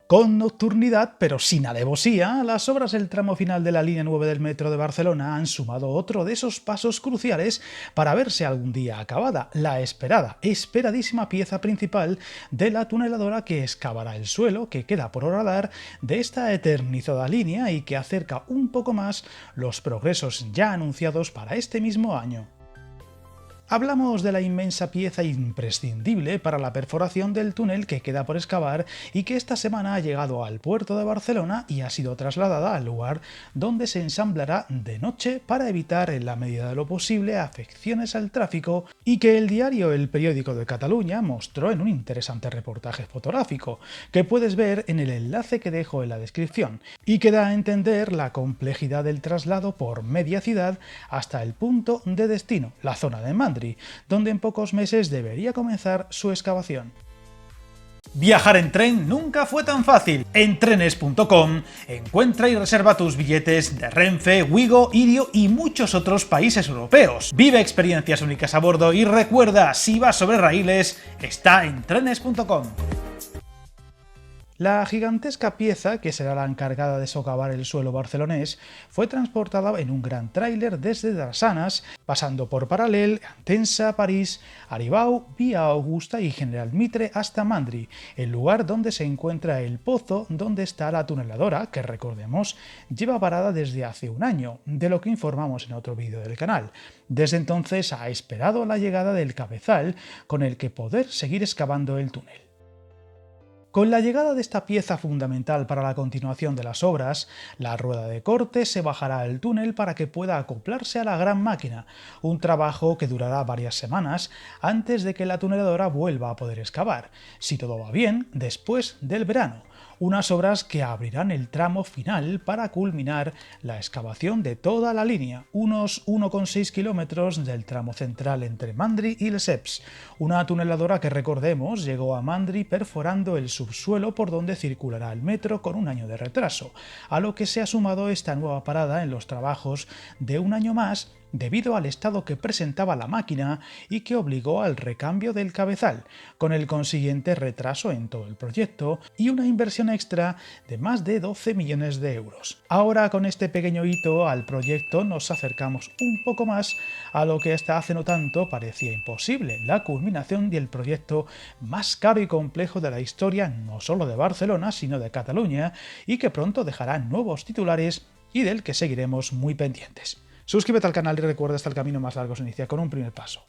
Con nocturnidad, pero sin alevosía, las obras del tramo final de la línea 9 del metro de Barcelona han sumado otro de esos pasos cruciales para verse algún día acabada, la esperadísima pieza principal de la tuneladora que excavará el suelo que queda por horadar de esta eternizada línea y que acerca un poco más los progresos ya anunciados para este mismo año. Hablamos de la inmensa pieza imprescindible para la perforación del túnel que queda por excavar y que esta semana ha llegado al puerto de Barcelona y ha sido trasladada al lugar donde se ensamblará de noche para evitar en la medida de lo posible afecciones al tráfico y que el diario El Periódico de Cataluña mostró en un interesante reportaje fotográfico que puedes ver en el enlace que dejo en la descripción y que da a entender la complejidad del traslado por media ciudad hasta el punto de destino, la zona de Mandri, donde en pocos meses debería comenzar su excavación. Viajar en tren nunca fue tan fácil. En trenes.com encuentra y reserva tus billetes de Renfe, Wigo, Irio y muchos otros países europeos. Vive experiencias únicas a bordo y recuerda, si vas sobre raíles, está en trenes.com. La gigantesca pieza, que será la encargada de socavar el suelo barcelonés, fue transportada en un gran tráiler desde Drassanes, pasando por Paral·lel, Entença, París, Aribau, Vía Augusta y General Mitre hasta Mandri, el lugar donde se encuentra el pozo donde está la tuneladora, que recordemos, lleva parada desde hace un año, de lo que informamos en otro vídeo del canal. Desde entonces ha esperado la llegada del cabezal, con el que poder seguir excavando el túnel. Con la llegada de esta pieza fundamental para la continuación de las obras, la rueda de corte se bajará al túnel para que pueda acoplarse a la gran máquina, un trabajo que durará varias semanas antes de que la tuneladora vuelva a poder excavar, si todo va bien, después del verano, unas obras que abrirán el tramo final para culminar la excavación de toda la línea, unos 1,6 kilómetros del tramo central entre Mandri y Lesseps, una tuneladora que recordemos llegó a Mandri perforando el subsuelo por donde circulará el metro con un año de retraso, a lo que se ha sumado esta nueva parada en los trabajos de un año más debido al estado que presentaba la máquina y que obligó al recambio del cabezal, con el consiguiente retraso en todo el proyecto y una inversión extra de más de 12 millones de euros. Ahora con este pequeño hito al proyecto nos acercamos un poco más a lo que hasta hace no tanto parecía imposible, la culminación del proyecto más caro y complejo de la historia no solo de Barcelona sino de Cataluña y que pronto dejará nuevos titulares y del que seguiremos muy pendientes. Suscríbete al canal y recuerda que el camino más largo se inicia con un primer paso.